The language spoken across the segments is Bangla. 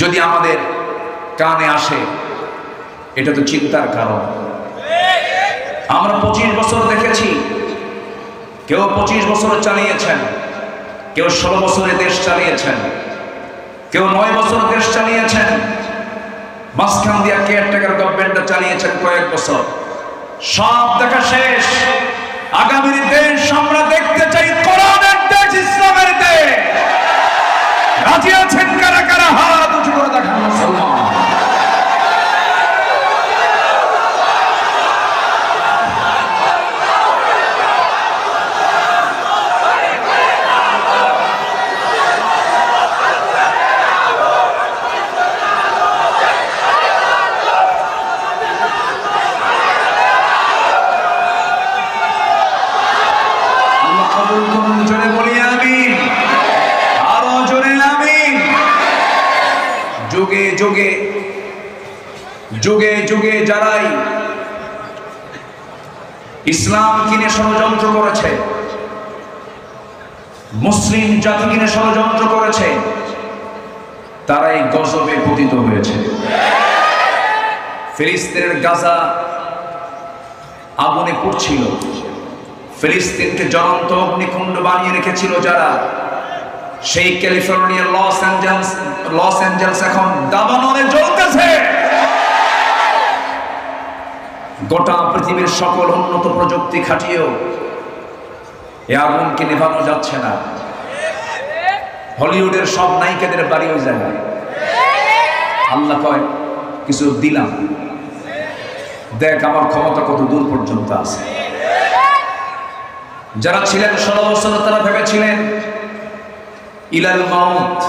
যদি আমাদের কানে আসে, এটা তো চিন্তার কারণ। আমরা 25 বছর দেখেছি, কেউ 25 বছর চালিয়েছেন, কেউ 16 বছরে দেশ চালিয়েছেন, কেউ 9 বছর দেশ চালিয়েছেন, মাঝখান দিয়া কেয়ারটেকার গভর্নমেন্টটা চালিয়েছেন কয়েক বছর। সব দেখা শেষ। আগামীর দেশ আমরা দেখতে চাই কোরআনের দেশ, ইসলামের দেশ। রাজি আছেন কারা কারা? হাত উঁচু করে দেখান মুসলমান। যুগে যুগে যারাই ইসলাম কিনে ষড়যন্ত্র করেছে, মুসলিম জাতি কিনে ষড়যন্ত্র করেছে, তারাই গজবে পতিত হয়েছে। ফিলিস্তিনের গাজা আগুনে পুড়ছিল, ফিলিস্তিনকে জ্বলন্ত অগ্নিকুণ্ড বানিয়ে রেখেছিল যারা, সেই ক্যালিফোর্নিয়ার লস অ্যাঞ্জেলস এখন দাবানলে জ্বলতেছে। গোটা পৃথিবীর সকল উন্নত প্রযুক্তি খাটিয়েও এ আগুনকে নেভানো যাচ্ছে না। হলিউডের সব নায়িকাদের বাড়ি ওই জায়গায়। আল্লাহ কয় কিছু দিলাম, দেখ আমার ক্ষমতা কত দূর পর্যন্ত আছে। যারা ছিলেন 16 বছর, তারা ভেবেছিলেন ইলাল মাউত,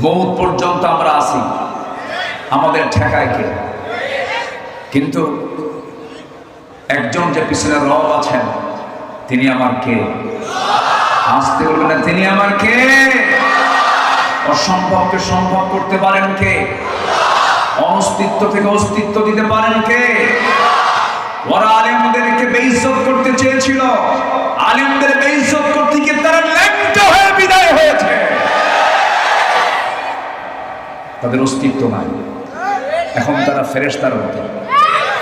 মউত পর্যন্ত আমরা আছি, আমাদের ঠেকায় কে? কিন্তু একজন যে পিছনে রব আছেন, তিনি আমার কে? আসতে বলবেন না, তিনি আমার কে? অসম্ভবকে সম্ভব করতে পারেন কে? অস্তিত্ব থেকে অস্তিত্ব দিতে পারেন কে? ওরা আলেমদেরকে বেইজ্জত করতে চেয়েছিল, আলেমদের বেইজ্জত করতে গিয়ে তারা ল্যাংটা হয়ে বিদায় হয়েছে। তাদের অস্তিত্ব নাই, এখন তারা ফেরেশতার মতো।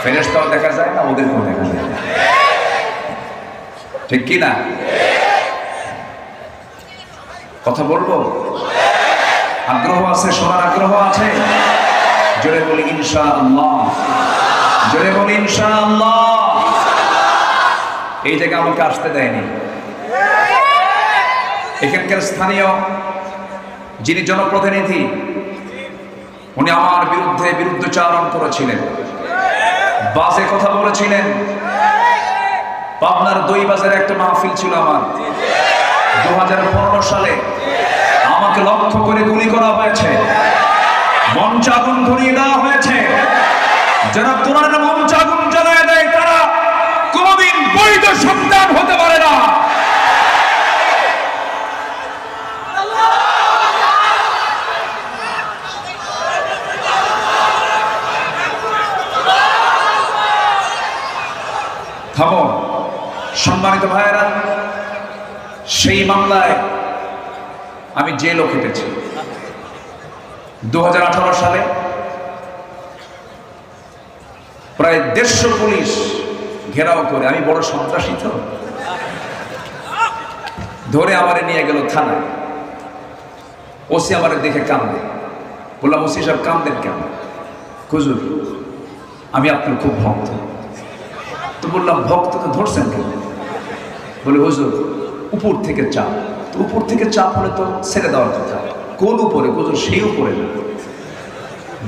ফেরেশতাও দেখা যায় না, ওদেরকেও দেখা যায় না, ঠিক কি না? কথা বলবো? আগ্রহ আছে, শোনার আগ্রহ আছে? জোরে বলি ইনশাআল্লাহ, জোরে বলি ইনশাআল্লাহ। এই জায়গায় আমাকে আসতে দেয়নি। এখানকার স্থানীয় যিনি জনপ্রতিনিধি, উনি আমার বিরুদ্ধে বিরুদ্ধচারণ করেছিলেন, বাজে কথা বলেছিলেন। পাবনার দইবাজারে একটা মাহফিল ছিল আমার, 2015 সালে আমাকে লক্ষ্য করে গুলি করা হয়েছে, মঞ্চ আগুন ধরিয়ে দেওয়া হয়েছে। যারা কোরআনের মঞ্চ আগুন জ্বালায় দেয়, তারা কোনদিন বৈধ সন্তান হতে পারে না। থামো সম্মানিত ভাইয়েরা, সেই মামলায় আমি জেলও খেটেছি। 2018 সালে প্রায় 150 পুলিশ ঘেরাও করে, আমি বড় সন্ত্রাসী তো, ধরে আমারে নিয়ে গেল থানায়। ওসি আমারে দেখে কান্দে। বললাম, ওসি সাহেব কান্দেন কেন? হুজুর আমি আপনার খুব ভক্ত। তো বললাম, ভক্ত তো ধরছেন কেন? বলে, হুজুর উপর থেকে চাপ। তো উপর থেকে চাপ হলে তো ছেড়ে দেওয়ার কথা। কোন উপরে? হুজুর সেই উপরে না,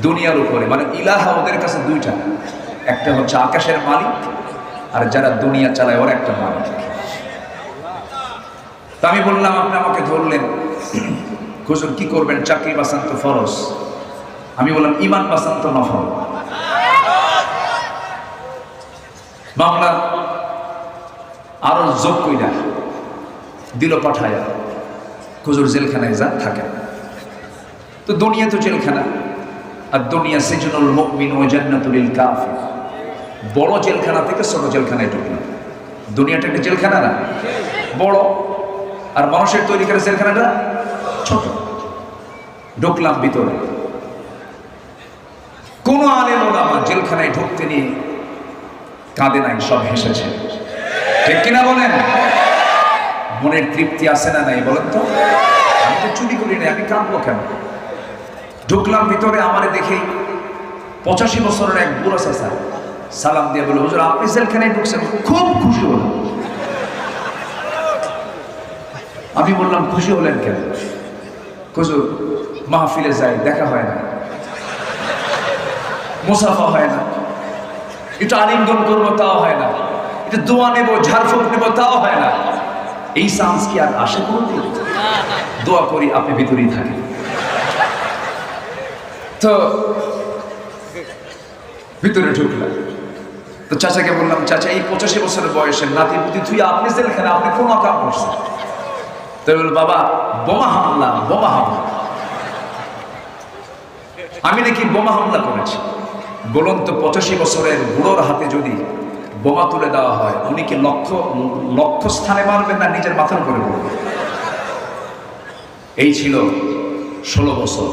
দুনিয়ার উপরে। মানে ইলাহা ওদের কাছে দুইটা, একটা হচ্ছে আকাশের মালিক, আর যারা দুনিয়া চালায় ওর একটা মালিক। তা আমি বললাম, আপনি আমাকে ধরলেন, হুজুর কি করবেন? চাকরি বাঁচান তো ফরজ। আমি বললাম, ইমান বাঁচান তো নফল। মামলা আরো যোগ কইরা দিল পাঠায়া, হুজুর জেলখানায় যা থাকে। তো দুনিয়া তো জেলখানা, আর দুনিয়া সিজনুল মুমিন ওয়া জান্নাতুল লিল কাফির। বড় জেলখানা থেকে ছোট জেলখানায় ঢুকলাম। দুনিয়াটা একটা জেলখানা না, বড়, আর মানুষের তৈরি করে জেলখানাটা ছোট। ঢুকলাম ভিতরে, কোন আলেম ওলামা জেলখানায় ঢুকতে নিয়ে কাঁদে নাই, সব হেসেছে। ঠিক কিনা বলেন? মনের তৃপ্তি আছে না নাই বলেন তো? আমি তো চুরি করি না, আমি কাঁদবো কেন? ঢুকলাম ভিতরে, আমারে দেখেই 85 বছরের এক বুড়া চাচা সালাম দিয়ে বলে, হুজুর আপনি জেলখানায় ঢুকছেন, খুব খুশি হলাম। আমি বললাম খুশি হলেন কেন? হুজুর মাহফিলে যাই, দেখা হয় না, মুসাফা হয় না, একটু আলিঙ্গন করবো তাও হয় না, একটু দোয়া নেবো ঝাড়ফুঁক নেবো তাও হয় না, এই চান্স কি আর আসে কোনোদিন? দোয়া করি আপনি ভিতরেই থাকেন। তো ভিতরে ঢুকলাম, তো চাচাকে বললাম, চাচা এই 85 বছরের বয়সের নাতি পুতি তুই আপনি জেলখানে, আপনি কোন কাম করছেন? তো বলল, বাবা বোমা হামলা, বোমা হামলা। আমি নাকি বোমা হামলা করেছি? বলুন তো 85 বছরের বুড়োর হাতে যদি বোমা তুলে দেওয়া হয়, উনি কি লক্ষ্য স্থানে মারবেন না নিজের মাথার উপরে পড়বে? এই ছিল 16 বছর।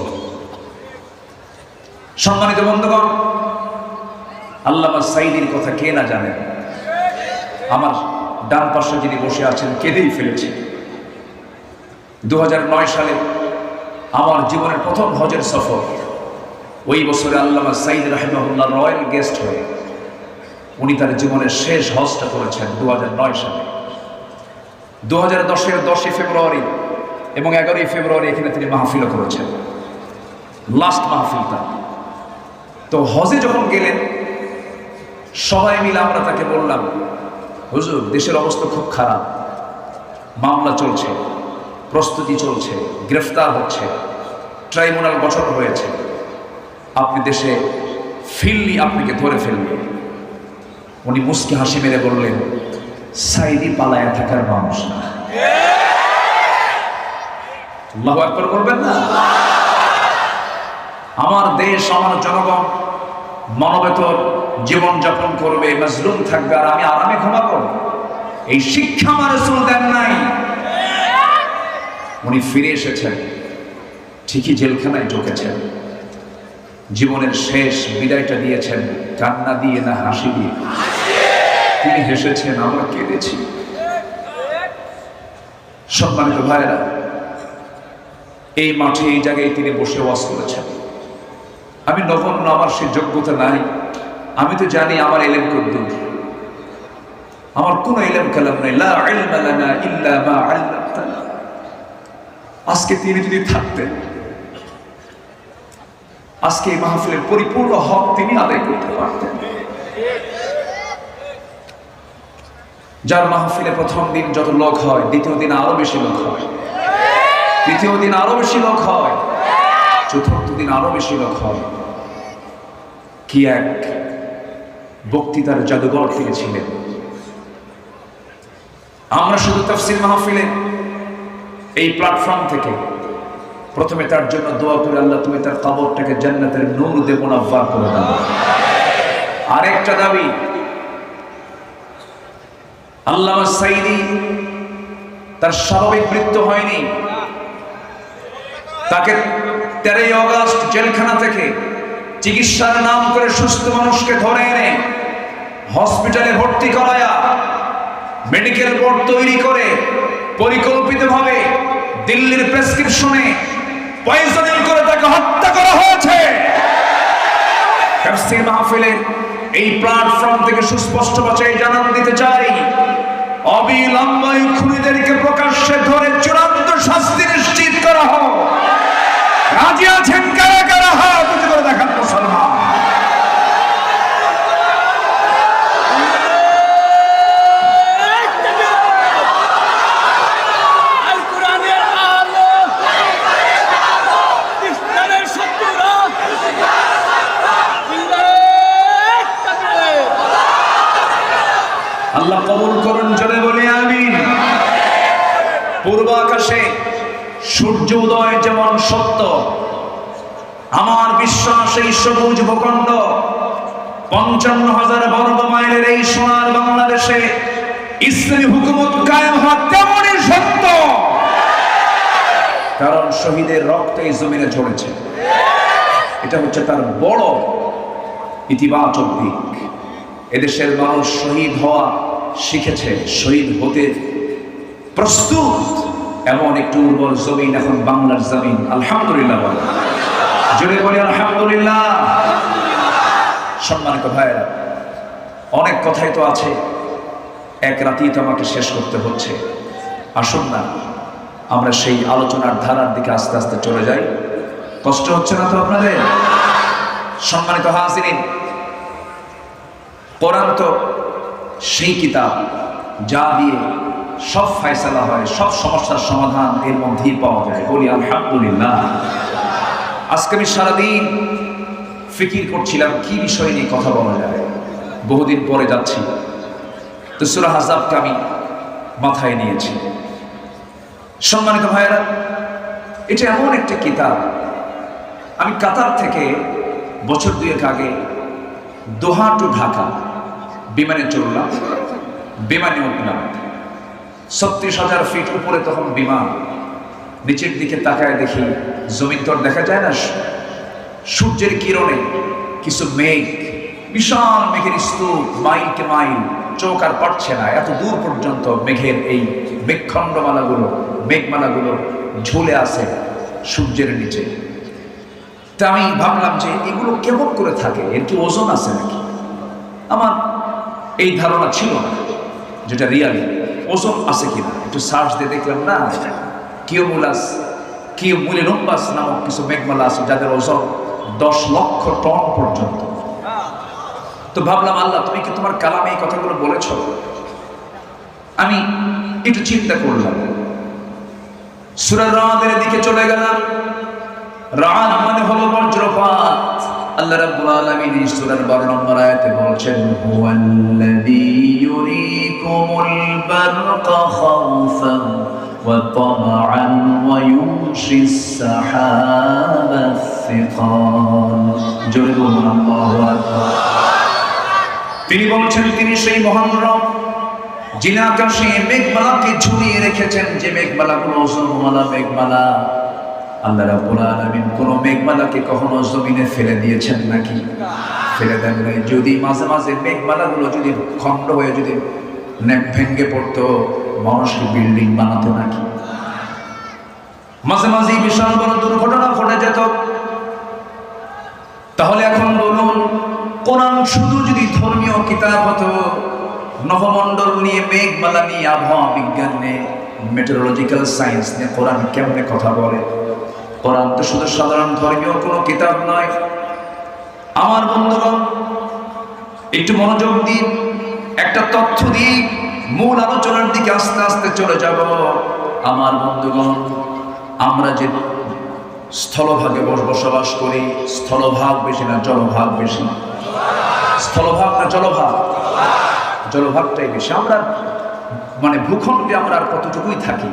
সম্মানিত বন্ধুগণ, আল্লামা সাঈদীর কথা কে না জানেন? আমার ডান পাশে যিনি বসে আছেন কেঁদেই ফেলেছে। 2009 সালে আমার জীবনের প্রথম হজের সফর, ওই বছরে আল্লামা সাঈদী রাহিমাহুল্লাহ রয়্যাল গেস্ট হয়ে উনি তার জীবনের শেষ হজটা করেছেন 2009 সালে। 2010-এর 10 ফেব্রুয়ারি এবং 11 ফেব্রুয়ারি এখানে তিনি মাহফিলও করেছেন, লাস্ট মাহফিলটা। তো হজে যখন গেলেন, সবাই মিলে আমরা তাকে বললাম, হুজুর দেশের অবস্থা খুব খারাপ, মামলা চলছে, প্রস্তুতি চলছে, গ্রেফতার হচ্ছে, ট্রাইব্যুনাল গঠন হয়েছে, আপনি দেশে ফিরলি আপনাকে ধরে ফেলবে। উনি মুস্কি হাসি মেরে বললেন, সাঈদী পালায়া থাকার মানুষ না। আল্লাহু আকবার বলবেন না? আমার দেশ, আমার জনগণ মানবেতর জীবন যাপন করবে, মাজলুম থাকবে, আর আমি আরামে ঘুমাবো, এই শিক্ষা আমার রাসূল দেন নাই। উনি ফিরে এসেছেন, ঠিকই জেলখানায় ঢুকেছেন, জীবনের শেষ বিদায়টা দিয়েছেন কান্না দিয়ে না হাসি দিয়ে? তিনি হেসেছেন, আমরা কেঁদেছি। সম্মানিত ভাইরা, এই মাঠে এই জায়গায় তিনি বসে ওয়াজ করেছেন। আমি নগণ্য, আমার সে যোগ্যতা নাই। আমি তো জানি আমার ইলম কদ্দুর, আমার কোনো ইলম কালাম নাই। লা ইলমা লানা ইল্লা মা আল্লামতানা। আজকে তিনি যদি থাকতেন, আজকে এই মাহফিলের পরিপূর্ণ হক তিনি আদায় করতে পারতেন। যার মাহফিলে প্রথম দিন যত লোক হয়, দ্বিতীয় দিন আরো বেশি লোক হয়, তৃতীয় দিন আরো বেশি লোক হয়, চতুর্থ দিন আরো বেশি লোক হয়। কি এক বক্তৃতার জাদুঘর তিনি ছিলেন। আমরা শুধু তাফসীর মাহফিলে এই প্ল্যাটফর্ম থেকে প্রথমে তার জন্য দোয়া করে, আল্লাহ তুমি তার কবরটাকে জান্নাতের নূর দিয়ে মুনাফফার করে দাও। আরেকটা দাবি, আল্লামা সাঈদী তার স্বাভাবিক মৃত্যু হয়নি, তাকে 13 আগস্ট জেলখানা থেকে চিকিৎসার নাম করে সুস্থ মানুষকে ধরে এনে হসপিটালে ভর্তি করায়া মেডিকেল বোর্ড তৈরি করে পরিকল্পিতভাবে দিল্লির প্রেসক্রিপশনে পয়জনিং করে তাকে হত্যা করা হয়েছে। তাফসীর মাহফিলে এই প্ল্যাটফর্ম থেকে সুস্পষ্ট ভাষায় জানান দিতে চাই, অবিলম্বে খুনিদেরকে প্রকাশ্যে ধরে চূড়ান্ত শাস্তি নিশ্চিত করা হোক। রাজি আছেন কারা কারা? হাত উঁচু করে দেখান মুসলমান। আল্লাহ কবুল করুন, জোরে বলি আমিন। পূর্ব আকাশে সূর্য উদয় যেমন সত্য, আমার বিশ্বাস এই সবুজ ভূখণ্ড 55,000 বর্গ মাইলের এই সোনার বাংলাদেশে ইসলামী হুকুমত কায়েম হওয়া তেমনই সত্য। কারণ শহীদের রক্ত এই জমিনে ঝরেছে। এটা হচ্ছে তার বড় ইতিবাচক দিক। এদেশের মানুষ শহীদ হওয়া শিখেছে, শহীদ হতে প্রস্তুত। এমন একটু উর্বর জমিন এখন বাংলার জমিন। আলহামদুলিল্লাহ বলে, জোরে বলি আলহামদুলিল্লাহ। সম্মানিত ভাইয়েরা, অনেক কথাই তো আছে, এক রাতেই তো আমাকে শেষ করতে হচ্ছে। আসুন না আমরা সেই আলোচনার ধারার দিকে আস্তে আস্তে চলে যাই। কষ্ট হচ্ছে না তো আপনাদের? সম্মানিত হাজিরিন, কোরআন তো সেই কিতাব যা দিয়ে সব ফয়সালা হয়, সব সমস্যার সমাধান এর মধ্যেই পাওয়া যায়। বলি আলহামদুলিল্লাহ। আজকে আমি সারাদিন ফিকির করছিলাম কি বিষয় নিয়ে কথা বলা যায়। বহুদিন পরে যাচ্ছি তো সূরা আহজাবকে আমি মাথায় নিয়েছি। সম্মানিত ভাইয়েরা, এটা এমন একটা কিতাব, আমি কাতার থেকে বছর দুয়েক আগে দোহা টু ঢাকা বিমানে চললাম, বিমানে উঠলাম। ৩৬,০০০ ফিট উপরে তখন বিমান। নিচের দিকে তাকায় দেখি জমিন তো দেখা যায় না, সূর্যের কিরণে কিছু মেঘ, বিশাল মেঘের স্তূপ, মাইলকে মাইল, চোখ আর পাচ্ছে না, এত দূর পর্যন্ত মেঘের এই মেঘমালাগুলো ঝুলে আছে সূর্যের নিচে। তা আমি ভাবলাম যে এগুলো কেমন করে থাকে, এর কি ওজন আছে নাকি? আমার এই ধারণা ছিল না যেটা রিয়ালি ওজন আছে কিনা। একটু সার্চ দিয়ে দেখলাম না, কিউমুলাস নামক কিছু মেঘমালা আছে যাদের ওজন 10 লক্ষ টন পর্যন্ত। তো ভাবলাম, আল্লাহ তুমি কি তোমার কালামে এই কথাগুলো বলেছ? আমি একটু চিন্তা করলাম, সূরা রাদের দিকে চলে গেলাম। রাদ মানে হলো বজ্রপাত। আল্লাহ রাব্বুল আলামিন এই সূরার 12 নম্বর আয়াতে বলছেন, হুয়াল্লাযী ইউরীকুমুল বারকা খাওফান ওয়া তামআন ওয়া ইউনশিস সাহাবাস সিকাল। জোরে বলুন আল্লাহু আকবার। তিনি বলছেন, তিনি সেই মহান রব যিনি আকাশে মেঘমালাকে ঝুলিয়ে রেখেছেন, যে মেঘমালাগুলো ওজনওয়ালা মেঘমালা। আল্লাহ রাব্বুল আলামিন কোন মেঘমালাকে কখনো জমিনে ফেলে দিয়েছেন নাকি? ফেলে দেন নাই। যদি মাঝে মাঝে মেঘমালাগুলো যদি খণ্ড হয়ে যদি ভেঙে পড়তো, মানুষকে বিল্ডিং বানাতো নাকি? মাঝে মাঝে বিশাল বড় দুর্ঘটনা ঘটে যেত। তাহলে এখন বলুন, কোরআন শুধু যদি ধর্মীয় কিতাব হতো, নভমণ্ডল নিয়ে, মেঘমালা নিয়ে, আবহাওয়া বিজ্ঞান নিয়ে, মেটেরোলজিক্যাল সায়েন্স নিয়ে কোরআন কেমনে কথা বলে? কোরআন তো শুধু সাধারণ ধর্মীয় কোনো কিতাব নয়। আমার বন্ধুগণ, একটু মনোযোগ দিন, একটা তথ্য দিই, মূল আলোচনার দিকে আস্তে আস্তে চলে যাব। আমার বন্ধুগণ, আমরা যে স্থলভাগে বসবাস করি, স্থলভাগ বেশি না জলভাগ বেশি? স্থলভাগ না জলভাগ? জলভাগটাই বেশি। আমরা মানে ভূখণ্ডে আমরা আর কতটুকুই থাকি।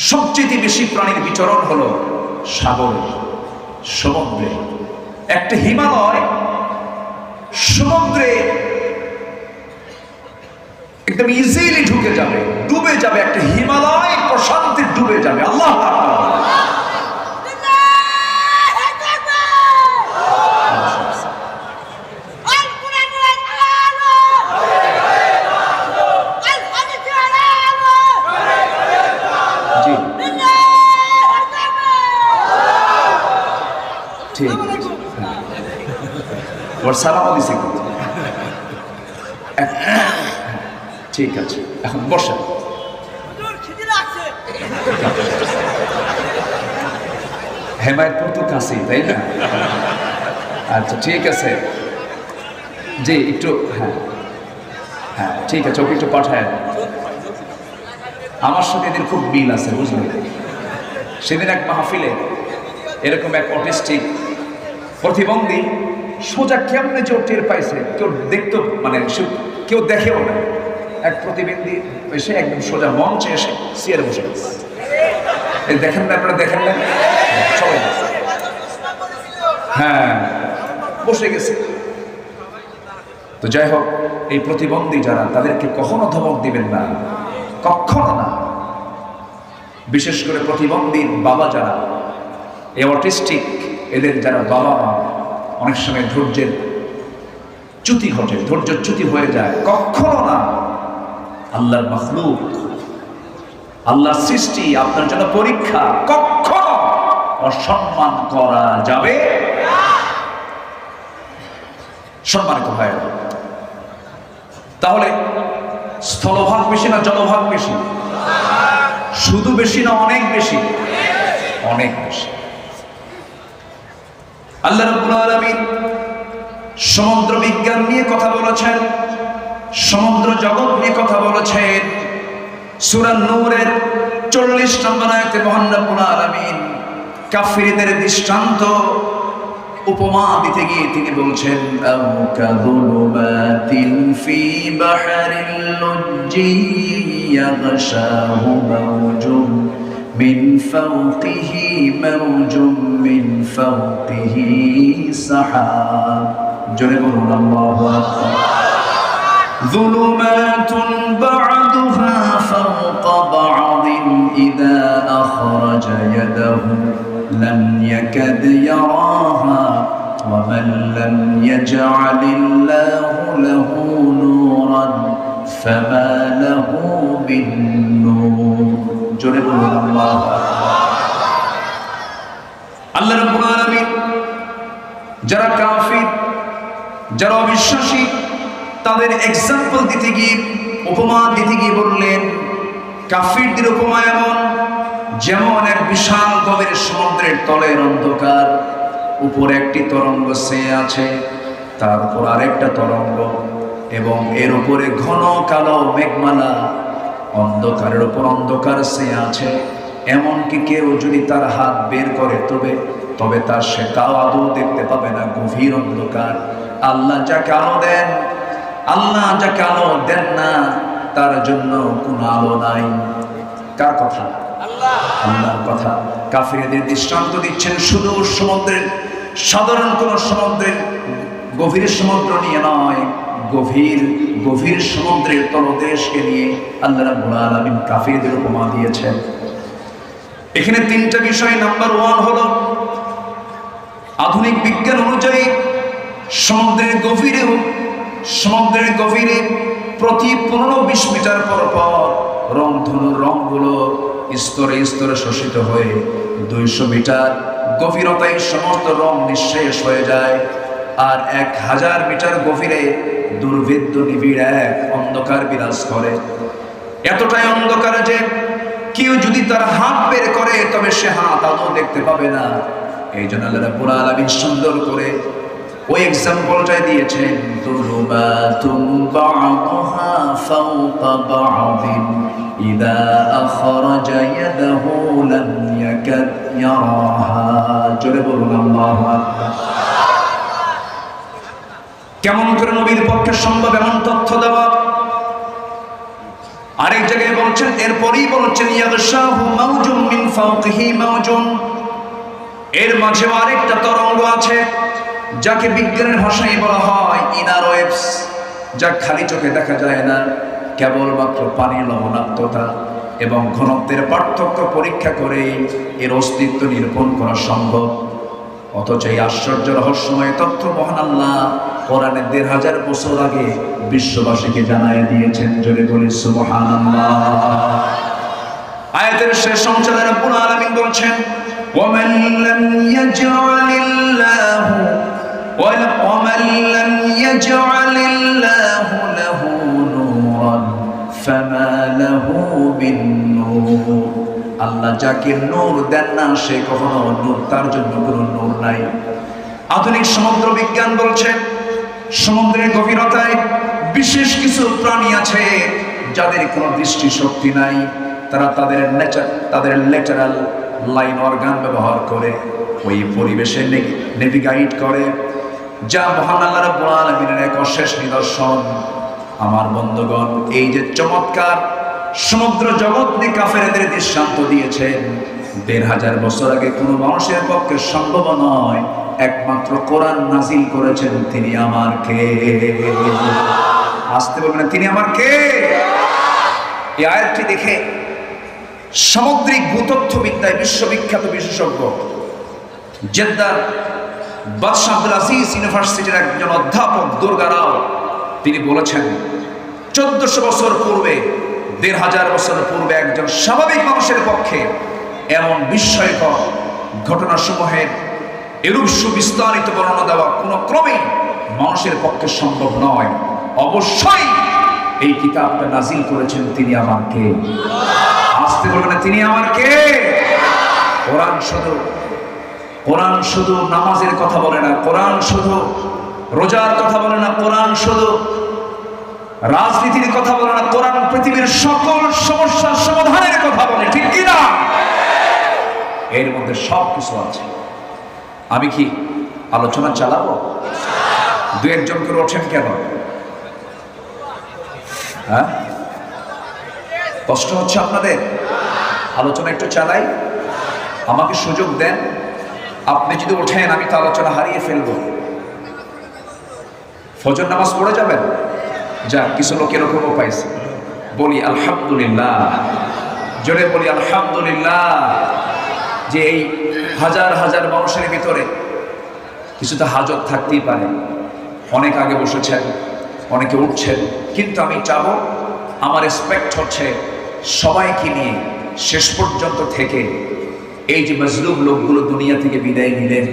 সবচেয়ে বেশি প্রাণীর বিচরণ হলো সাগরে, সমুদ্রে। একটা হিমালয় সমুদ্রে একদম ইজিলি ঢুকে যাবে, ডুবে যাবে। একটা হিমালয় প্রশান্তি ডুবে যাবে। আল্লাহু আকবার। ঠিক আছে, এখন বসে। হেমায়তপুর তো কাছেই, তাই না? আচ্ছা ঠিক আছে, জি একটু, হ্যাঁ হ্যাঁ ঠিক আছে, ওকে একটু পাঠায়। আমার সাথে এদের খুব মিল আছে, বুঝলেন? সেদিন এক মাহফিলে এরকম এক অটিস্টিক প্রতিবন্ধী সোজা কেমনে যে টের পাইছে, কেউ দেখতো, মানে কেউ দেখেও না। এক প্রতিবন্ধী এসে একদম সোজা মঞ্চে এসে চেয়ারে বসে গেছে। দেখেন না আপনারা? দেখেন না? সবাই হ্যাঁ বসে গেছে। তো যাই হোক, এই প্রতিবন্ধী যারা, তাদেরকে কখনো ধমক দিবেন না, কখনো না। বিশেষ করে প্রতিবন্ধী বাবা যারা, এই অটিস্টিক, এদের যারা বাবা মা, অনেক সময় ধৈর্যের চ্যুতি ঘটে, ধৈর্য চ্যুতি হয়ে যায়। কখনো না, আল্লাহর মাখলুক, আল্লাহর সৃষ্টি আপনার জন্য পরীক্ষা, কখনো অসম্মান করা যাবে না। সম্মানিত ভাই, তাহলে স্থলভাগ বেশি না জলভাগ বেশি? শুধু বেশি না অনেক বেশি? অনেক বেশি। আল্লাহ রাব্বুল আলামিন সমুদ্র বিজ্ঞান নিয়ে কথা বলেছেন, সমুদ্র জগৎ নিয়ে কথা বলেছেন। সূরা নূরের 40 নম্বর আয়াতে মহান রব্বুল আলামিন কাফিরদের দৃষ্টান্ত উপমা দিতে গিয়ে তিনি বলছেন, আও কাযুলুমাতিন ফি বাহরিল লুজ্জি ইয়াগশাহু মাওজুম মিন ফাওকিহি মাওজুম মিন ফাওকিহি সাহাব। জোরে বলুন আল্লাহু আকবার। যুলুমাতুন বা'দুহা ফাওকা বা'দিন ইযা আখরাজা ইয়াদাহু لم يكد يراها ومن لم يجعل الله له نورا فما له من نور। জোরে বলুন আল্লাহু আকবার। আল্লাহ রাব্বুল আলামিন যারা কাফির, যারা অবিশ্বাসী, তাদের এক্সাম্পল দিতে গিয়ে, উপমা দিতে গিয়ে বললেন, কাফিরদের উপমা এমন যেমন এক বিশাল গভীর সমুদ্রের তলের অন্ধকার, উপরে একটি তরঙ্গ চেয়ে আছে, তার উপর আরেকটা তরঙ্গ, এবং এর উপরে ঘন কালো মেঘমালা, অন্ধকারের উপর অন্ধকার চেয়ে আছে। এমনকি কেউ যদি তার হাত বের করে তবে তার সে তাও আদৌ দেখতে পাবে না, গভীর অন্ধকার। আল্লাহ যাকে আলো দেন, আল্লাহ যাকে আলো দেন না, তার জন্য কোনো আলো নাই। কার কথা? আল্লাহর কথা। কাফিরদের দৃষ্টান্ত দিচ্ছেন শুধু সমুদ্রের, সাধারণ কোন সমুদ্রের গভীর সমুদ্র নিয়ে নয়, গভীর সমুদ্রের তলদেশকে নিয়ে আল্লাহ রাব্বুল আলামিন কাফিরদের উপমা দিয়েছেন। এখানে তিনটা বিষয়। নাম্বার 1 হলো, আধুনিক বিজ্ঞান অনুযায়ী সমুদ্রের গভীরে প্রতি 15-20 মিটার পর রংধনুর রংগুলো স্তরে স্তরে শোষিত হয়ে 200 মিটার গভীরতায় সমস্ত রং নিঃশেষ হয়ে যায়। আর 1000 মিটার গভীরে দুর্ভেদ্য নিবিড় এক অন্ধকার বিরাজ করে। এতটাই অন্ধকার যে কেউ যদি তার হাত বের করে তবে সে হাত আদৌ দেখতে পাবে না। এই জন্য আল্লাহ রাব্বুল আলামিন সুন্দর করে ওই এক্সাম্পলটাই দিয়েছেন, যুলুমাতুন বা'দুহা ফাওকা বা'দিন ইযা আখরাজা ইয়াদাহু লাম ইয়াকাদ ইয়ারাহা। জোরে বলুন আল্লাহু আকবার। কেমন করে নবীর পক্ষে সম্ভব এমন তথ্য দেওয়া? আরেক জায়গায় বলছেন, এরপরই বলছেন, ইয়াগশাহু মাওজুম মিন ফাওকিহি মাওজুম, এর মাঝেও আরেকটা তরঙ্গ আছে যাকে বিজ্ঞানের ভাষায় বলা হয় ইনার ওয়েভস, যা খালি চোখে দেখা যায় না। কেবলমাত্র পানির লবণাক্ততা এবং ঘনত্বের পার্থক্য পরীক্ষা করে এর অস্তিত্ব নিরূপণ করা সম্ভব। অথচ এই আশ্চর্য রহস্যময় তথ্য মহান আল্লাহ কোরআনে 1500 বছর আগে বিশ্ববাসীকে জানায় দিয়েছেন। জোরে বলি সুবহানাল্লাহ। আয়াতের শেষ অংশে রব্বুল আলামিন বলছেন, ومن لم يجعل الله له نورا فما له من نور। আল্লাহ যাকে নূর দেন না সে কখনো নূর, তার জন্য কোনো নূর নাই। আধুনিক সমুদ্র বিজ্ঞান বলছে, সমুদ্রের গভীরতায় বিশেষ কিছু প্রাণী আছে যাদের কোনো দৃষ্টি শক্তি নাই। তারা তাদের ল্যাটারাল লাইন অর্গান ব্যবহার করে ওই পরিবেশে নেভিগেট করে, যা মহান আল্লাহ রাব্বুল আলামিনের এক অশেষ নিদর্শন। আমার বন্ধুগণ, এই যে চমৎকার সমুদ্র জগৎ নিয়ে কাফেরদের দৃষ্টান্ত দিয়েছেন, 1500 বছর আগে কোনো মানুষের পক্ষে সম্ভব নয়। একমাত্র কোরআন নাজিল করেছেন তিনি আমার কে। আসতে বলবেন, তিনি আমার কে। এই আয়াতটি দেখে সামুদ্রিক ভূতত্ত্ববিদ্যায় বিশ্ববিখ্যাত বিশেষজ্ঞ, জেদ্দার বাদশাহ আব্দুল আজিজ ইউনিভার্সিটির একজন অধ্যাপক দুর্গা রাও, তিনি বলেছেন 1400 বছর পূর্বে, 1500 বছর পূর্বে একজন স্বাভাবিক মানুষের পক্ষে এমন বিস্ময়কর ঘটনাসমূহের এরূপ সুবিস্তারিত বর্ণনা দেওয়া কোনো ক্রমেই মানুষের পক্ষে সম্ভব নয়। অবশ্যই এই কিতাবটা নাজিল করেছেন তিনি আমার কে? আসতে বলবেন তিনি আমার কে? কোরআন শুধু নামাজের কথা বলে না, কোরআন শুধু রোজার কথা বলে না, কোরআন শুধু রাজনীতির কথা বলে না, কোরআন পৃথিবীর সকল সমস্যার সমাধানের কথা বলে, ঠিক কিনা? এর মধ্যে সব কিছু আছে। আমি কি আলোচনা চালাবো? দু একজন করে ওঠেন কেন? হ্যাঁ, কষ্ট হচ্ছে আপনাদের? আলোচনা একটু চালাই, আমাকে সুযোগ দেন। আপনি যদি ওঠেন আমি তো আলোচনা হারিয়ে ফেলবো। ফজর নামাজ পড়ে যাবেন? যা, কিছু লোক এরকমও পাইছে। বলি আলহামদুলিল্লাহ, জোরে বলি আলহামদুলিল্লাহ, যে এই হাজার হাজার মানুষের ভিতরে কিছুটা হাজত থাকতেই পারে। অনেক আগে বসেছেন, অনেকে উঠছেন, কিন্তু আমি চাবো, আমার রেসপেক্ট হচ্ছে সবাইকে নিয়ে শেষ পর্যন্ত থেকে এই যে মজলুম লোকগুলো দুনিয়া থেকে বিদায় নিলেন,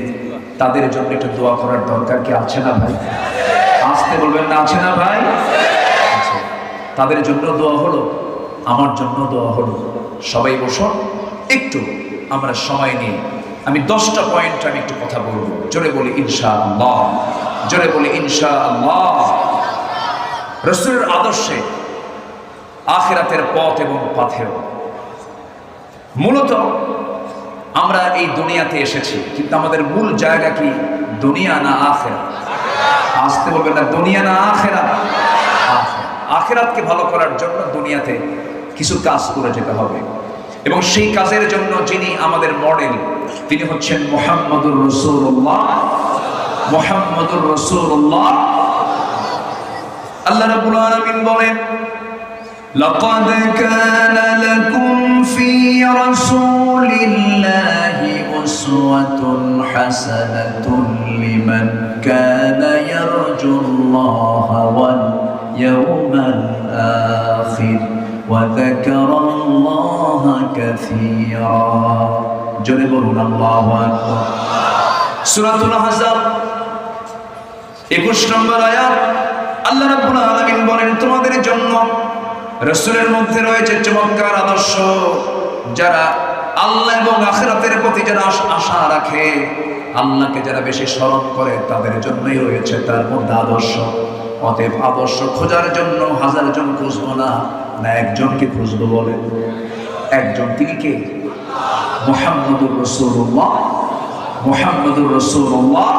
তাদের জন্য একটু দোয়া করার দরকার কি আছে না ভাই? আসতে বলবেন না, আছে না ভাই? তাদের জন্য দোয়া হলো, আমার জন্য দোয়া হলো। সবাই বসুন, একটু আমরা সময় নিয়ে আমি 10টা পয়েন্ট আমি একটু কথা বলবো। জোরে বলি ইনশাআল্লাহ, জোরে বলি ইনশাআল্লাহ। রাসূলের আদর্শে আখিরাতের পথ এবং পাথেয়। মূলত আমরা এই দুনিয়াতে এসেছি, কিন্তু আমাদের মূল জায়গা কি? দুনিয়া না আখিরাত? আসতে বলবেন না, দুনিয়া না আখিরাত? আখিরাতকে ভালো করার জন্য দুনিয়াতে কিছু কাজ করে যেতে হবে, এবং সেই কাজের জন্য যিনি আমাদের মডেল, তিনি হচ্ছেন মুহাম্মদুর রাসূলুল্লাহ। মুহাম্মদুর রাসূলুল্লাহ। আল্লাহ রাব্বুল আলামিন বলেন, লাকাদ কানা লাকুম ফি রাসূলিল্লাহি উসওয়াতুন হাসানাতুন লিমান কানা ইয়ারজুল্লাহা ওয়াল ইয়াওমাল আখির ওয়া যাকারাল্লাহা কাসীরা। জোরে বলুন আল্লাহু আকবার। সূরাতুল আহজাব 21 নম্বর আয়াত, আল্লাহ রাব্বুল আলামিন বলেন, তোমাদের জন্য রাসূলের মধ্যে রয়েছে চমৎকার আদর্শ। যারা আল্লাহ এবং আখিরাতের প্রতি যারা আশা রাখে, আল্লাহকে যারা বেশি স্মরণ করে, তাদের জন্যই রয়েছে তার মধ্যে আদর্শ। অতএব আদর্শ খোঁজার জন্য 1000 জন খুঁজবো না, একজনকে খুঁজবো। বলে একজন, তিনি কে? মুহাম্মদুর রাসূলুল্লাহ। মুহাম্মদুর রাসূলুল্লাহ।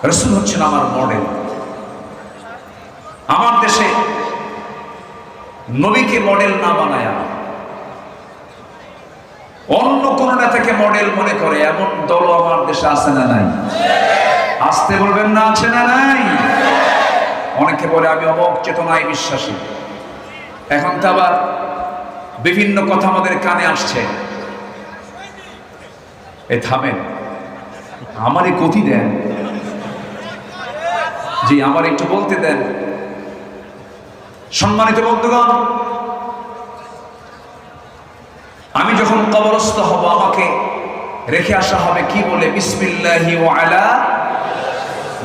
রাসূল হচ্ছেন আমার মডেল। আমার দেশে নবীকে মডেল না বানায়া অন্য কোন নেতাকে মডেল মনে করে এমন দল আমার দেশে আছে না নাই? আসতে বলবেন না, আছে না নাই? অনেকে বলে আমি অমোক চেতনায় বিশ্বাসী। এখন তো আবার বিভিন্ন কথা আমাদের কানে আসছে। এ থামেন, আমারই গতি দেন, জি আমার একটু বলতে দেন। সম্মানিত বন্ধুগণ, আমি যখন কবরস্থ হব, আমাকে রেখে আসা হবে কি বলে? বিসমিল্লাহি ওয়া আলা,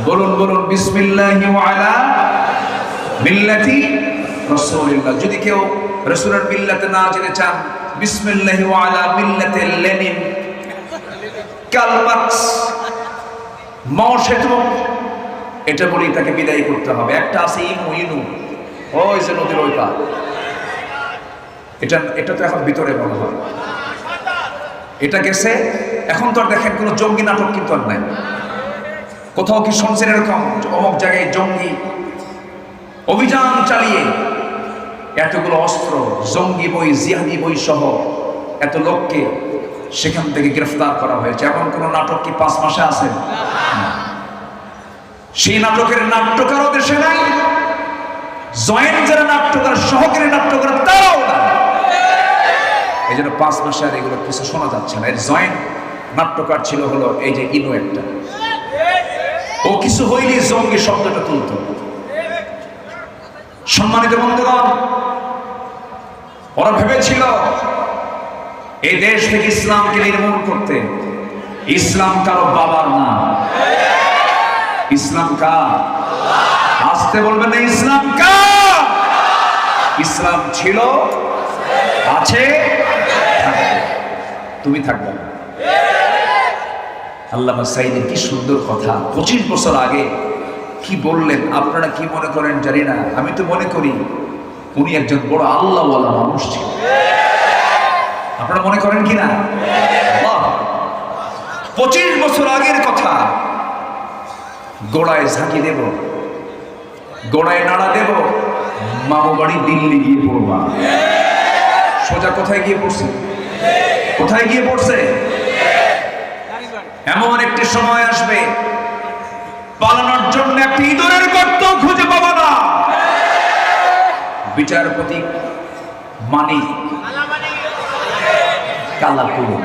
বলুন বলুন, বিসমিল্লাহি ওয়া আলা মিল্লাতি রাসূলিল্লাহ। যদি কেউ রাসূলের মিল্লাতে না যেতে চান, বিসমিল্লাহি ওয়া আলা মিল্লাতি লেনিন, কার্ল মার্কস, মাও সেতুং, এটা বলেই তাকে বিদায় করতে হবে। একটা আছে ইনু, ওই যে নদীর ওই পার, এটা তো এখন ভিতরে বলা হয়, এটা গেছে। এখন তো আর দেখেন কোনো জঙ্গি নাটক কিন্তু আর নাই। কোথাও কি শুনছেন এরকম অমুক জায়গায় জঙ্গি অভিযান চালিয়ে এতগুলো অস্ত্র, জঙ্গি বই, জিহাদি বই সহ এত লোককে সেখান থেকে গ্রেফতার করা হয়েছে? এমন কোন নাটক কি 5 মাসে আছে? সেই নাটকের নাট্যকারও দেশে নাই, জয়েন্ট যারা নাট্যকার, সহকারী নাট্যকার, তারাও না। এই জন্য 5 মাসে আর এগুলো কিছু শোনা যাচ্ছে না। এর জয়েন্ট নাট্যকার ছিল হলো এই যে ইনু একটা, ও কিছু হইলে জঙ্গি শব্দটা তুলত। সম্মানিত বন্ধুগণ, ওরা ভেবেছিল এই দেশ থেকে ইসলামকে নির্মূল করতে। ইসলাম কারো বাবার না, ইসলাম কার? আসতে বলবেন না, ইসলাম কার? ইসলাম ছিল, আছে, তুমি থাকবে না। আল্লামা সাঈদীর কি সুন্দর কথা, 25 বছর আগে কি বললেন। আপনারা কি মনে করেন জানি না, আমি তো মনে করি উনি একজন বড় আল্লাহওয়ালা মানুষ ছিলেন। আপনারা মনে করেন কি না? 25 বছর আগের কথা। গোড়ায় ঝাঁকি দেব, গোড়ায় নাড়া দেব, মামু বাড়ি দিল্লি গিয়ে পড়বা। সোজা কোথায় গিয়ে পড়ছে? কোথায় গিয়ে পড়ছে? এমন একটি সময় আসবে পালানোর জন্য একটি ইঁদুরের গর্ত খুঁজে পাবা না। বিচারপতি মানিক কালা করুন,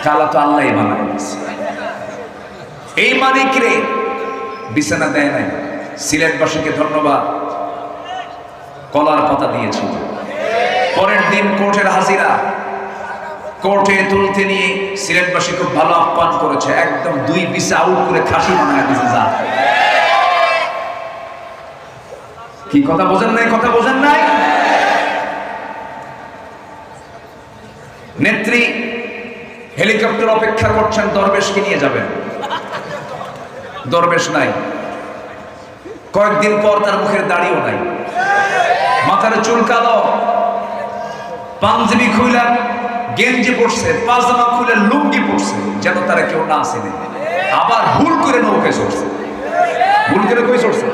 কালা তো আল্লাহ বানায় দিয়েছে। এই মানিক রে বিছানা দেয় নাই, সিলেটবাসীকে ধন্যবাদ, কলার পাতা দিয়েছিল। পরের দিন কোর্টের হাজিরা, কোর্টে তুলতে নিয়ে সিলেটবাসী খুব ভালো আপ্যায়ন করেছে, একদম 2 পিসে আউট করে খাসি বানায় দিয়েছে। যা কি কথা বোঝেন নাই? কথা বোঝেন নাই? নেত্রী হেলিকপ্টার অপেক্ষা করছেন, দরবেশকে নিয়ে যাবেন। দরবেশ নাই, কয়েকদিন পর তার মুখের দাড়িও নাই, মাথার চুল কালো, পাঞ্জাবি খুইলা গেঞ্জি পড়ছে, পাজামা খুলে লুঙ্গি পড়ছে, যেন তারা কেউ না আসেনি। আবার ভুল করে নৌকায় চড়ছে। ভুল করে কই চড়ছে?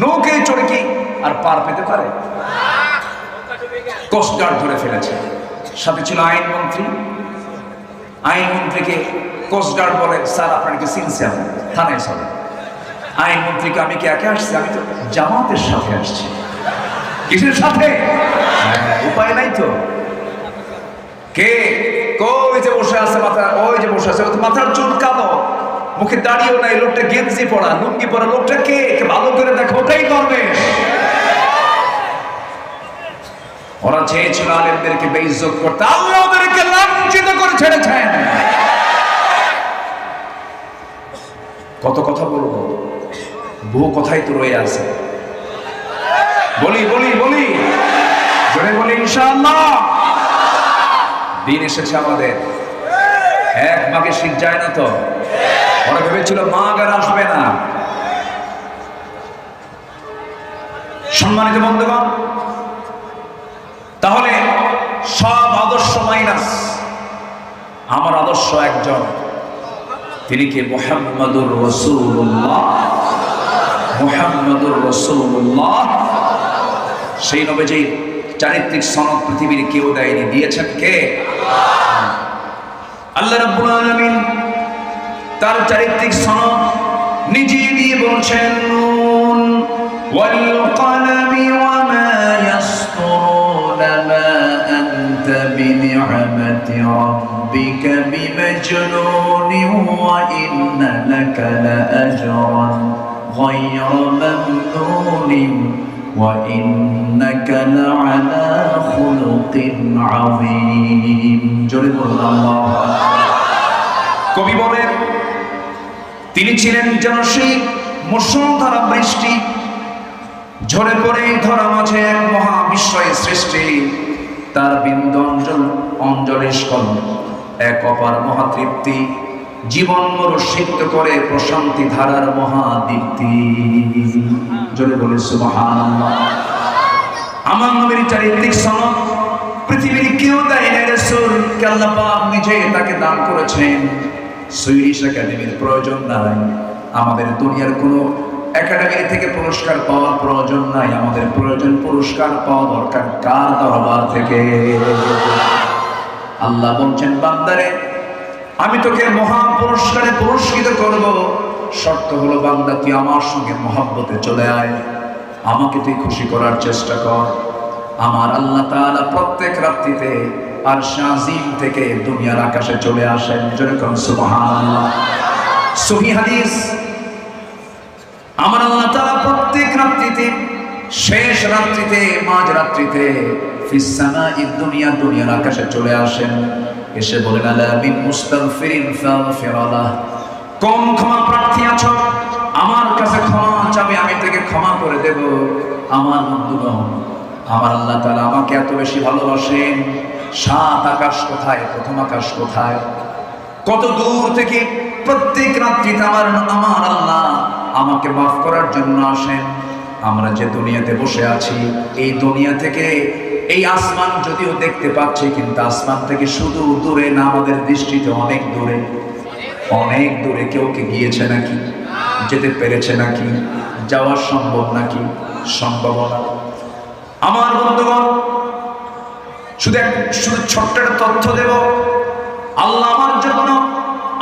নৌকায় চড়ে কি আর পার পেতে পারে? কোস্টগার্ড ধরে ফেলেছে। সাথে ছিল আইনমন্ত্রী। আইনমন্ত্রীকে কোস্টগার্ড বলে, স্যার আপনার কি সিনসিয়ার, থানায় চলে। আইনমন্ত্রীকে, আমি কি একা আসছি? আমি তো জামাতের সাথে আসছি। কিসের সাথে? উপায় নাই তো। কে? কই যে বসে আছে, মাথা ওই যে বসে আছে, মাথার চুল কালো, মুখে দাড়িও নাই, লোকটা গেঞ্জি পরা, লুঙ্গি পরা, লোকটা কে? ভালো করে দেখো, ওটাই করবে। ওরা চেয়েছিল আলেমদেরকে বেইজ্জত করতে, আল্লাহ ওদেরকে লাঞ্ছিত করে ছেড়েছেন। কত কথা বলবো, বহু কথাই তো রয়ে আছে। বলি বলি বলি জোরে বলি, ইনশাআল্লাহ দিন এসেছে আমাদের। এক মাঘে শীত যায় না তো। ওরা ভেবেছিল মাঘ আর আসবে না। সম্মানিত বন্ধুগণ, তাহলে সব আদর্শ মাইনাস, আমার আদর্শ একজন, তিনি কে? মুহাম্মাদুর রাসূলুল্লাহ। মুহাম্মাদুর রাসূলুল্লাহ, সেই নবীজির চারিত্রিক সনদ পৃথিবীর কেউ দেয়নি, দিয়েছেন কে? আল্লাহ রাব্বুল আলামিন তার চারিত্রিক সনদ নিজে দিয়ে বলছেন, নুন ওয়াল কলমি ওয়া মা ইয়াসতুরুনা মা আনতা বিনি'মাতি রাব্বিকা বিমাজনুনিন ওয়া ইন্না লাকা লাআজরান গায়রা মামনুনিন ওয়া ইন্নাকা লাআলা খুলুকিন আযীম। জোরে বলুন আল্লাহু আকবার। কবি বলেন, তিনি ছিলেন যেন সেই মুষলধারা বৃষ্টি, ঝরে পড়ে ধরা মাঝে এক মহাবিশ্বয় সৃষ্টি। তার বিন্দু অঞ্জলি স্কল এক অপার মহাতৃপ্তি, জীবন মরুষিক্ত করে প্রশান্তি ধারার মহাদীপ্তি। জোরে বলে সুবহানাল্লাহ। আমার নবীর চারিত্রিক সনদ পৃথিবীর কেউ দেয় না। রাসূল কে আল্লাহ পাক নিজে তাকে দান করেছেন। সুইডিশ একাডেমির প্রয়োজন নাই, আমাদের দুনিয়ার কোনো একাডেমি থেকে পুরস্কার পাওয়ার প্রয়োজন নাই। আমাদের প্রয়োজন পুরস্কার পাওয়া দরকার কার? দরবার থেকে। আল্লাহ বলছেন, বান্দারে আমি তোকে মহা পুরস্কারে পুরস্কৃত করব, শর্ত হলো বান্দা তুই আমার সঙ্গে মহব্বতে চলে আয়, আমাকে তুই খুশি করার চেষ্টা কর। আমার আল্লাহ তাআলা প্রত্যেক রাত্রিতে আরশ আজিম থেকে দুনিয়ার আকাশে চলে আসেন। যেরকম সুবহানাল্লাহ। সহিহ হাদিস, আমার আল্লাহ তাআলা প্রত্যেক রাত্রিতে, শেষ রাত্রিতে, মাঝ রাত্রিতে ফিস সামাঈদ দুনিয়া, দুনিয়ার আকাশে চলে আসেন। এসে বলেন, আলা মিন মুস্তাগফিরিন ফাগফির লাহ, কোন ক্ষমা প্রার্থী আছো আমার কাছে ক্ষমা চাবে, আমি তাকে ক্ষমা করে দেব। আমার বন্ধুগণ, আমার আল্লাহ তাআলা আমাকে এত বেশি ভালোবাসেন, সাত আকাশ কোথায়, প্রথম আকাশ কোথায়, কত দূর থেকে প্রত্যেক রাত্রিতে আমার আল্লাহ আমাকে মাফ করার জন্য আসেন। আমরা যে দুনিয়াতে বসে আছি, এই দুনিয়া থেকে এই আসমান যদিও দেখতে পাচ্ছি, কিন্তু আসমান থেকে শুধু দূরে না, আমাদের দৃষ্টিতে অনেক দূরে, অনেক দূরে। কেউ কি গিয়েছে নাকি? যেতে পেরেছে নাকি? যাওয়া সম্ভব নাকি? সম্ভব না। আমার বন্ধুগণ, শুধু ছোট্ট একটা তথ্য দেব। আল্লাহ আমার জন্য,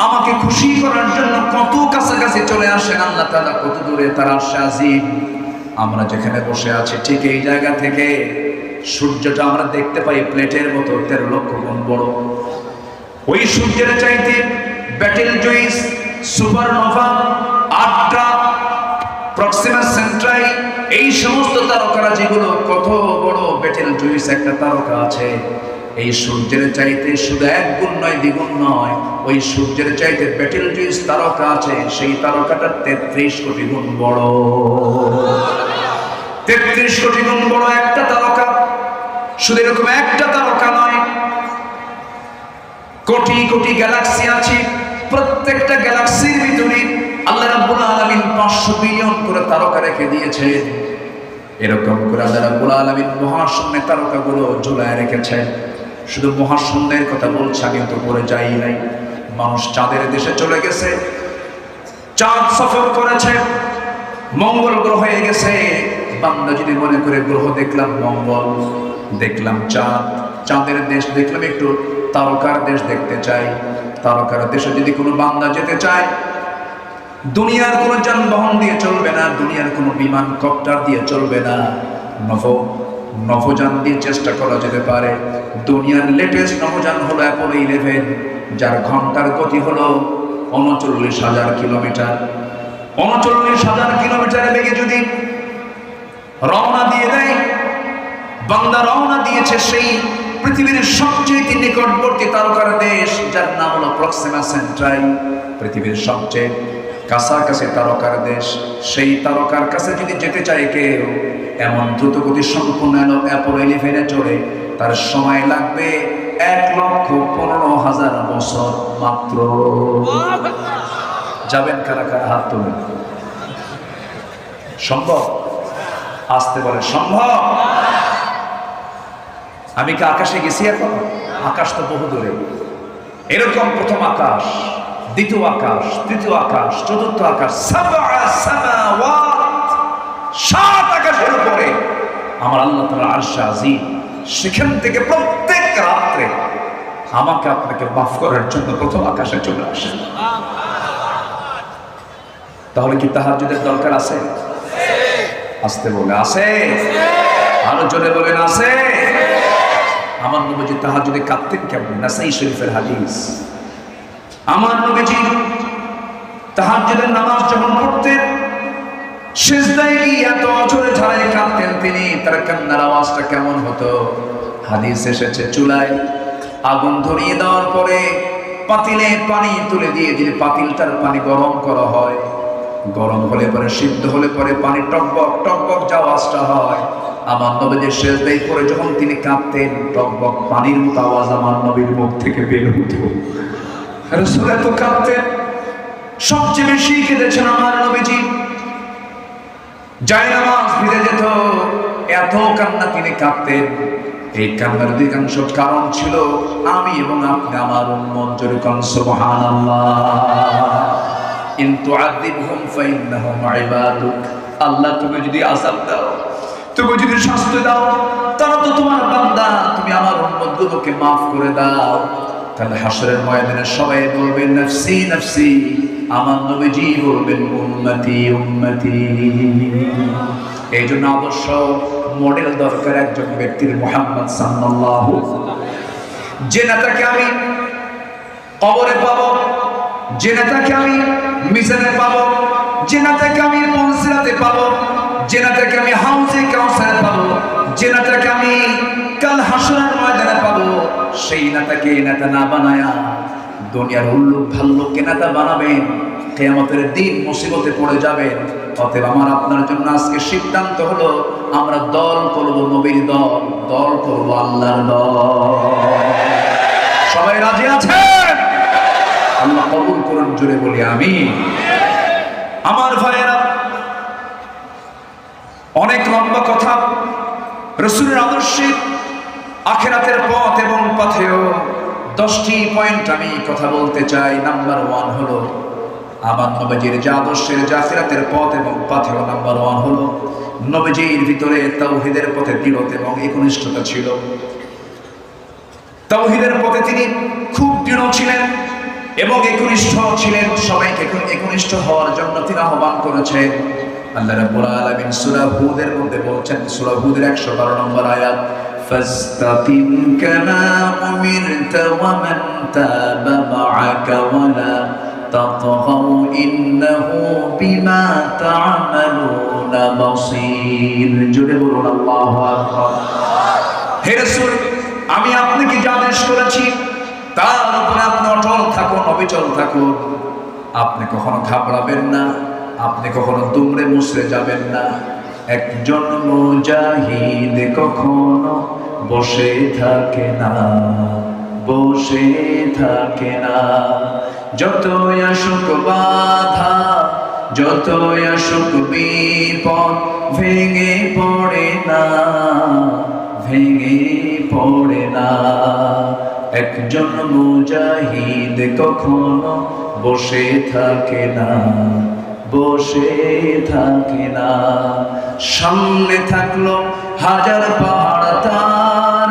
আমাকে খুশি করার জন্য কত কাছাকাছি চলে আসেন আল্লাহ তাআলা, কত দূরে তার আরশ আজিম। আমরা যেখানে বসে আছি ঠিক এই জায়গা থেকে সূর্যটা আমরা দেখতে পাই প্লেটের মতো 13 লক্ষ গুণ বড়। ওই সূর্যের চাইতে বেটেলজুইস, সুপারনোভা, আট্রা, প্রক্সিমা সেন্ট্রাই, এই সমস্ত তারকারা যেগুলো, কত বড় বেটেলজুইস একটা তারকা আছে, এই সূর্যের চাইতে শুধু এক গুণ নয়, দ্বিগুণ নয়, ওই সূর্যের চাইতে বেটেলজুইস তারকা আছে, সেই তারকাটা 33 কোটি গুণ বড়। 33 কোটি গুণ বড় একটা তারকা। শুধু এরকম একটা তারকা নয়, কোটি কোটি গ্যালাক্সি আছে। প্রত্যেকটা গ্যালাক্সির ভিতরে আল্লাহ রাব্বুল আলামিন 500 বিলিয়ন করে তারকা রেখে দিয়েছেন। এরকম করে আল্লাহ রাব্বুল আলামিন মহাশূন্যে তারকাগুলো ঝুলায় রেখেছেন। শুধু মহাশূন্যের কথা বলছি, আমি তো করে যাই নাই। মানুষ চাঁদের দেশে চলে গেছে, চাঁদ সফর করেছে, মঙ্গল গ্রহে গেছে। বান্দা যদি মনে করে গ্রহ দেখলাম মঙ্গল, দেখলাম চাঁদ, চাঁদের দেশ দেখলাম, একটু তারকার দেশ দেখতে চাই, তারকার দেশে যদি কোনো বান্দা যেতে চায়, দুনিয়ার কোনো যানবাহন দিয়ে চলবে না, দুনিয়ার কোনো বিমান কপ্টার দিয়ে চলবে না, নভোযান দিয়ে চেষ্টা করা যেতে পারে। দুনিয়ার লেটেস্ট নভোযান হলো অ্যাপোলো 11, যার ঘন্টার গতি হলো 39,000 কিলোমিটার। 39,000 কিলোমিটার বেগে যদি রওনা দিয়ে দেয়, বান্দা রওনা দিয়েছে সেই পৃথিবীর সবচেয়ে নিকটবর্তী তারকার দেশ, যার নাম হলো প্রক্সিমা সেন্ট্রাই। পৃথিবীর সবচেয়ে কাছাকাছি তারকার দেশ, সেই তারকার কাছে যদি যেতে চায় কেউ, এমন দ্রুতগতি সম্পন্ন অ্যাপোলো 11 চড়ে তার সময় লাগবে 1,15,000 বছর মাত্র। যাবেন কারা কারা? হাত তুলেন। সম্ভব? আসতে বলে সম্ভব। আমি কি আকাশে গেছি এখন? আকাশ তো বহু দূরে। এরকম প্রথম আকাশ, দ্বিতীয় আকাশ, তৃতীয় আকাশ, চতুর্থ আকাশ, 7 আকাশের উপরে আমার আল্লাহ তাআলার আরশ আজিম। সেখান থেকে প্রত্যেক রাত্রে আমাকে আপনাকে মাফ করার জন্য প্রথম আকাশে চলে আসে। তাহলে কি তাহাজ্জুদের দরকার আছে? আসতে বলে আছে, আরো জোরে বলেন আছে। আমার নবীজি তাহাজ্জুদে কাঁদতেন কেমন? নাসাই শরীফের হাদিস। আমার নবীজি তাহাজ্জুদের নামাজ যখন পড়তেন, সিজদায় গিয়ে এত জোরে ঝাড়ায় কাঁদতেন তিনি, তার কান্নার আওয়াজটা কেমন হতো? হাদিস এসেছে, চুলায় আগুন ধরিয়ে দেওয়ার পরে পাতিলে পানি তুলে দিয়ে যদি পাতিলটার পানি গরম করা হয়, গরম হলে পরে, সিদ্ধ হলে পরে পানি টকবক টকবক যে আওয়াজটা হয়, আমার নবীর সিজদায় পড়ে যখন তিনি কাঁদতেন, টকবক পানির মতো আওয়াজ আমার নবীর মুখ থেকে বের হতো। রাসূল এত কাঁদতেন, সবচেয়ে বেশি কেঁদেছেন আমার নবীজি। জায়নামাজ ভিজে যেত, এত কান্না তিনি কাঁদতেন। এই কান্নার অধিকাংশ কারণ ছিল আমি এবং আপনি, আমার উম্মত। জোরে কোন সুবহানাল্লাহ। ইন তুআযিবহুম ফাইন্নাহুম ইবাদুক। আল্লাহ তুমি যদি আযাব দাও, তুমি যদি শাস্তি দাও, তারা তো তোমার বান্দা, তুমি আমার উম্মতগুলোকে maaf করে দাও। তাহলে হাসরের ময়দানে সবাই বলবেন নফসি নফসি, আমার নবীজি বলবেন উম্মতি উম্মতি। এই জন্য আদর্শ মডেল দরকার একজন ব্যক্তির, মুহাম্মদ সাল্লাল্লাহু। যে নেতাকে আমি কবরে পাবো, যে নেতাকে আমি মিজানে পাবো, যে নেতাকে আমি পৌঁছাতে পাবো, যে নেতাকে আমি হাউজে কাউসারে পাবো, যে নেতাকে আমি কাল হাসরের ময়দানে পাবো, সেই নেতাকে নেতা না বানায়া দুনিয়ার উল্লুক ভাল্লুককে নেতা বানাবেন, কিয়ামতের দিন মুসিবতে পড়ে যাবেন। অতএব আমার আপনার জন্য আজকে সিদ্ধান্ত হলো, আমরা দল করব নবীর দল, দল করব আল্লাহর দল। সবাই রাজি আছেন? আল্লাহ কবুল করুন, জোরে বলি আমিন। আমার ভাইয়েরা, অনেক লম্বা কথা, রাসূলের আদর্শে আখিরাতের পথ এবং পথেও 10টি পয়েন্ট আমি কথা বলতে চাই। নাম্বার 1 হলো আমার নবীজির যে আদর্শের যে আখিরাতের পথ এবং পথেও নাম্বার 1 হলো নবীজির ভিতরে তাওহীদের পথে দৃঢ়তা এবং একনিষ্ঠতা ছিল। তাওহীদের পথে তিনি খুব দৃঢ় ছিলেন এবং একনিষ্ঠ ছিলেন। সবাইকে একনিষ্ঠ হওয়ার জন্য তিনি আহ্বান করেছেন। আল্লাহ রাব্বুল আলামিন সূরা হুদের মধ্যে বলছেন, সূরা হুদের 112 নম্বর আয়াত, ফাস্তাকিম কামা উমিরতা ওয়া মান তাবা মাআকা ওয়া লা তাতগাউ ইন্নাহু বিমা তা'মালুনা বাসীর। জোরে বলুন আল্লাহু আকবার। হে রাসূল, আমি আপনাকে যা আদেশ করেছি তার উপরে আপনি অটল থাকুন, অবিচল থাকুন। আপনি কখনো ঘাবড়াবেন না, আপনি কখনো দুমড়ে মুচড়ে যাবেন না। একজন মুজাহিদ কখনো বসে থাকে না, বসে থাকে না। যতই আসুক বাধা, যতই আসুক বিপদ, ভেঙে পড়ে না, ভেঙে পড়ে না। একজন মুজাহিদ কখনো বসে থাকে না, বসে থাকে না। সামনে থাকলো হাজার পাহাড় তার,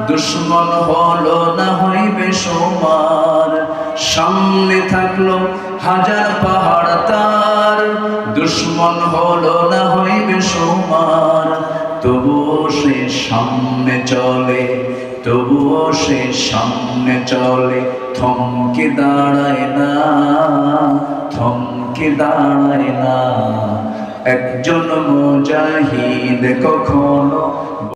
দুশ্মন হলো না হইবে সমান। সামনে থাকলো হাজার পাহাড় তার, দুশ্মন হলো না হইবে সমান। তবুও সে সামনে চলে, তবুও সে সামনে চলে, থমকে দাঁড়ায় না, থমকে দাঁড়ায় না। একজন মুজাহিদ কখনো